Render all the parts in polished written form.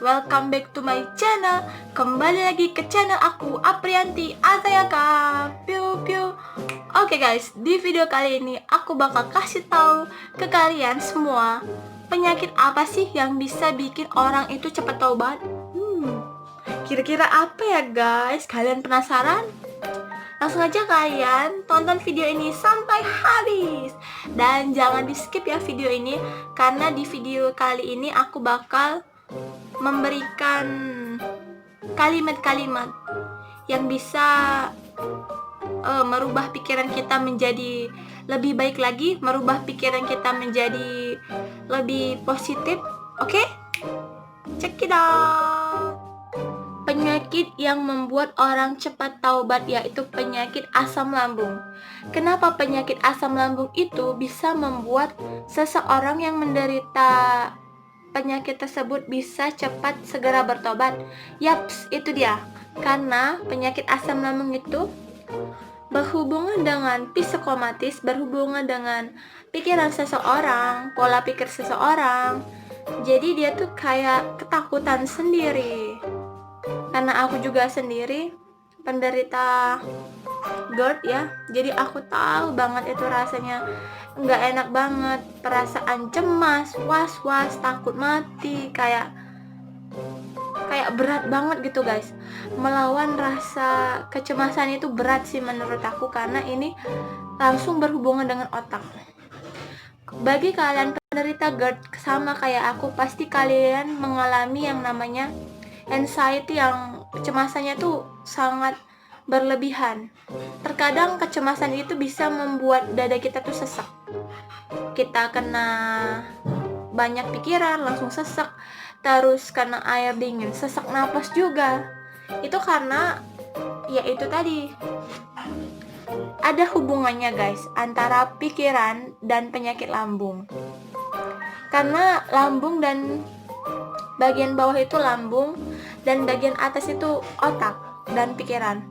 welcome back to my channel. Kembali lagi ke channel aku, Aprianti Azayaka. Piu piu. Oke guys, di video kali ini aku bakal kasih tahu ke kalian semua penyakit apa sih yang bisa bikin orang itu cepat taubat. Kira-kira apa ya guys? Kalian penasaran? Langsung aja kalian tonton video ini sampai habis. Dan jangan di skip ya video ini, karena di video kali ini aku bakal memberikan kalimat-kalimat yang bisa merubah pikiran kita menjadi lebih baik lagi, merubah pikiran kita menjadi lebih positif. Oke? Check it out. Penyakit yang membuat orang cepat taubat yaitu penyakit asam lambung. Kenapa penyakit asam lambung itu bisa membuat seseorang yang menderita penyakit tersebut bisa cepat segera bertobat? Yaps, itu dia. Karena penyakit asam lambung itu berhubungan dengan psikomatis, berhubungan dengan pikiran seseorang, pola pikir seseorang. Jadi dia tuh kayak ketakutan sendiri. Karena aku juga sendiri penderita GERD ya, jadi aku tahu banget itu rasanya nggak enak banget, perasaan cemas, was-was, takut mati, kayak berat banget gitu guys. Melawan rasa kecemasan itu berat sih menurut aku, karena ini langsung berhubungan dengan otak. Bagi kalian penderita GERD sama kayak aku, pasti kalian mengalami yang namanya anxiety, yang kecemasannya tuh sangat berlebihan. Terkadang kecemasan itu bisa membuat dada kita tuh sesak. Kita kena banyak pikiran langsung sesak, terus kena air dingin sesak napas juga. Itu karena ya itu tadi, ada hubungannya guys antara pikiran dan penyakit lambung. Karena lambung dan bagian bawah itu lambung dan bagian atas itu otak dan pikiran.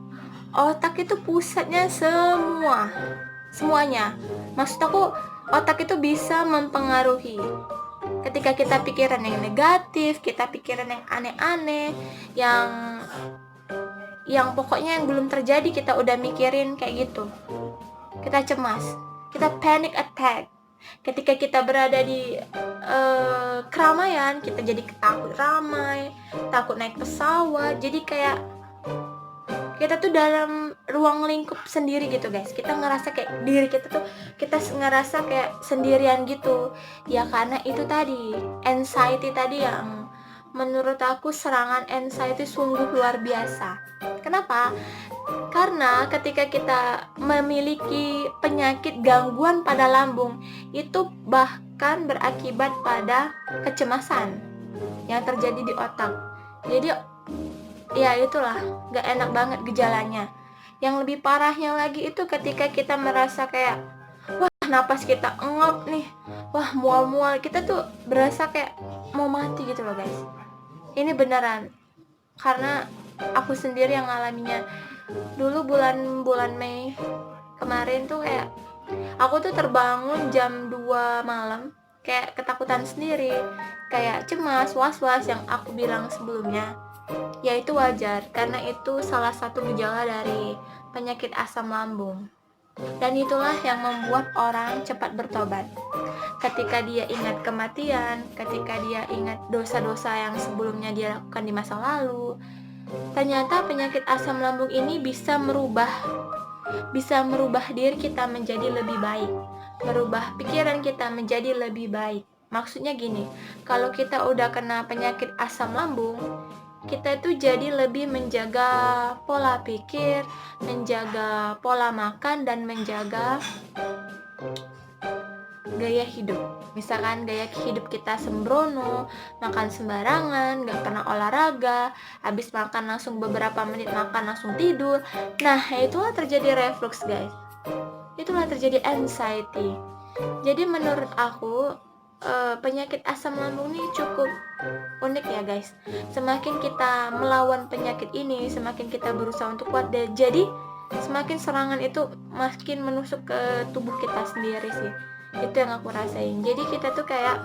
Otak itu pusatnya semuanya. Maksud aku, otak itu bisa mempengaruhi. Ketika kita pikiran yang negatif, kita pikiran yang aneh-aneh, yang pokoknya yang belum terjadi kita udah mikirin kayak gitu. Kita cemas, kita panic attack. Ketika kita berada di keramaian, kita jadi takut ramai, takut naik pesawat. Jadi kayak kita tuh dalam ruang lingkup sendiri gitu guys. Kita ngerasa kayak diri kita tuh, kita ngerasa kayak sendirian gitu. Ya karena itu tadi, anxiety tadi, yang menurut aku serangan anxiety sungguh luar biasa. Kenapa? Karena ketika kita memiliki penyakit gangguan pada lambung, itu bahkan berakibat pada kecemasan yang terjadi di otak. Jadi ya itulah, gak enak banget gejalanya. Yang lebih parahnya lagi itu ketika kita merasa kayak, wah napas kita engap nih, wah mual-mual, kita tuh berasa kayak mau mati gitu loh guys. Ini beneran, karena aku sendiri yang ngalaminya. Dulu bulan Mei kemarin tuh kayak aku tuh terbangun jam 2 malam kayak ketakutan sendiri, kayak cemas, was-was yang aku bilang sebelumnya. Ya itu wajar, karena itu salah satu gejala dari penyakit asam lambung. Dan itulah yang membuat orang cepat bertobat. Ketika dia ingat kematian, ketika dia ingat dosa-dosa yang sebelumnya dia lakukan di masa lalu, ternyata penyakit asam lambung ini bisa merubah diri kita menjadi lebih baik, merubah pikiran kita menjadi lebih baik. Maksudnya gini, kalau kita udah kena penyakit asam lambung, kita itu jadi lebih menjaga pola pikir, menjaga pola makan, dan menjaga gaya hidup. Misalkan gaya hidup kita sembrono, makan sembarangan, gak pernah olahraga, habis makan langsung beberapa menit makan langsung tidur. Nah itulah terjadi reflux guys, itulah terjadi anxiety. Jadi menurut aku penyakit asam lambung ini cukup unik ya guys. Semakin kita melawan penyakit ini, semakin kita berusaha untuk kuat, dan jadi semakin serangan itu makin menusuk ke tubuh kita sendiri sih. Itu yang aku rasain. Jadi kita tuh kayak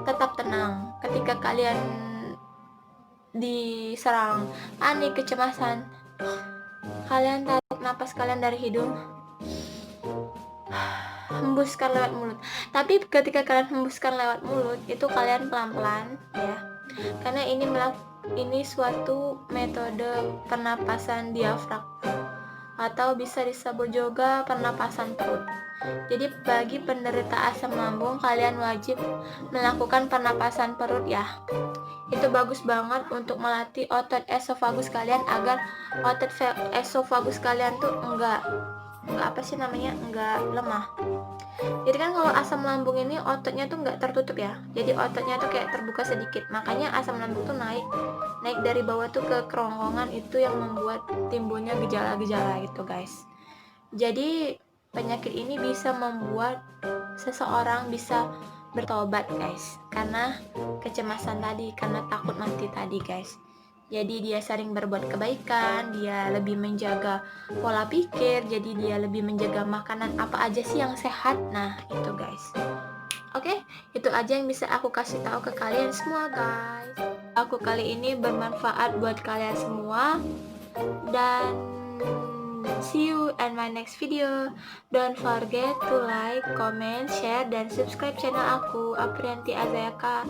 tetap tenang. Ketika kalian diserang panik, kecemasan, kalian tarik napas kalian dari hidung, hembuskan lewat mulut. Tapi ketika kalian hembuskan lewat mulut, itu kalian pelan-pelan ya. Karena ini suatu metode pernapasan diafragma atau bisa disebut juga pernapasan perut. Jadi bagi penderita asam lambung, kalian wajib melakukan pernapasan perut ya. Itu bagus banget untuk melatih otot esofagus kalian agar otot esofagus kalian tuh enggak lemah. Jadi kan kalau asam lambung ini ototnya tuh enggak tertutup ya, jadi ototnya tuh kayak terbuka sedikit, makanya asam lambung tuh naik dari bawah tuh ke kerongkongan, itu yang membuat timbulnya gejala-gejala gitu guys. Jadi penyakit ini bisa membuat seseorang bisa bertobat guys, karena kecemasan tadi, karena takut mati tadi guys. Jadi dia sering berbuat kebaikan, dia lebih menjaga pola pikir, jadi dia lebih menjaga makanan apa aja sih yang sehat. Nah itu guys. Oke, itu aja yang bisa aku kasih tahu ke kalian semua guys. Aku kali ini bermanfaat buat kalian semua, dan see you in my next video. Don't forget to like, comment, share, dan subscribe channel aku, Aprianti Azayaka,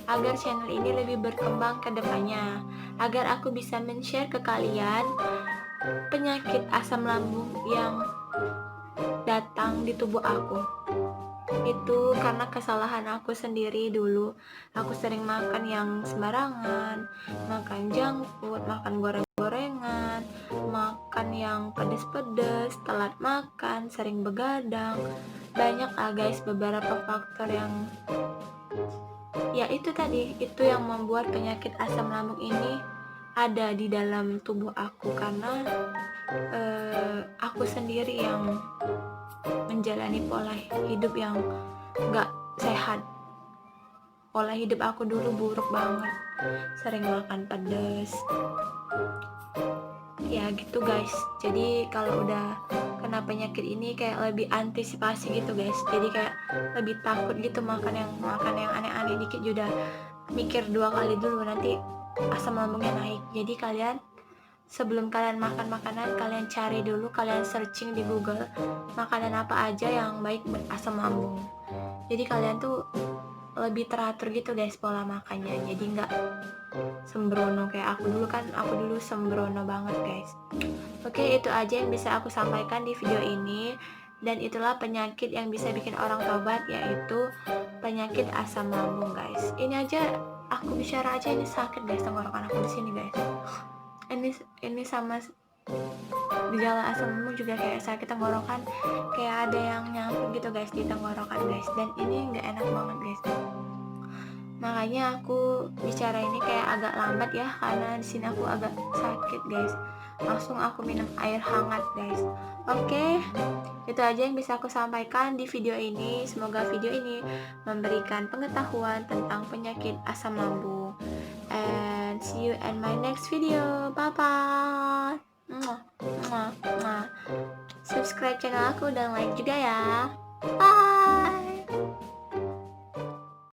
agar channel ini lebih berkembang ke depannya, agar aku bisa men-share ke kalian penyakit asam lambung yang datang di tubuh aku. Itu karena kesalahan aku sendiri dulu. Aku sering makan yang sembarangan, makan junk food, makan goreng-gorengan, makan yang pedes-pedes, telat makan, sering begadang. Banyak guys beberapa faktor yang ya itu tadi, itu yang membuat penyakit asam lambung ini ada di dalam tubuh aku, karena aku sendiri yang menjalani pola hidup yang gak sehat. Pola hidup aku dulu buruk banget, sering makan pedas ya gitu guys. Jadi kalau udah kena penyakit ini kayak lebih antisipasi gitu guys, jadi kayak lebih takut gitu makan yang aneh-aneh dikit udah mikir 2 kali dulu, nanti asam lambungnya naik. Jadi kalian sebelum kalian makan makanan, kalian cari dulu, kalian searching di Google makanan apa aja yang baik buat asam lambung. Jadi kalian tuh lebih teratur gitu guys pola makannya, jadi nggak sembrono kayak aku dulu. Kan aku dulu sembrono banget guys. Oke, itu aja yang bisa aku sampaikan di video ini, dan itulah penyakit yang bisa bikin orang tobat, yaitu penyakit asam lambung guys. Ini aja aku bicara aja ini sakit guys, tenggorokan aku di sini guys. Ini sama gejala asam lambung juga kayak sakit tenggorokan, kayak ada yang nyangkut gitu guys di tenggorokan guys, dan ini nggak enak banget guys. Makanya aku bicara ini kayak agak lambat ya, karena di sini aku agak sakit guys. Langsung aku minum air hangat guys. Oke, itu aja yang bisa aku sampaikan di video ini. Semoga video ini memberikan pengetahuan tentang penyakit asam lambung. And see you in my next video. Bye bye. Subscribe channel aku dan like juga ya. Bye.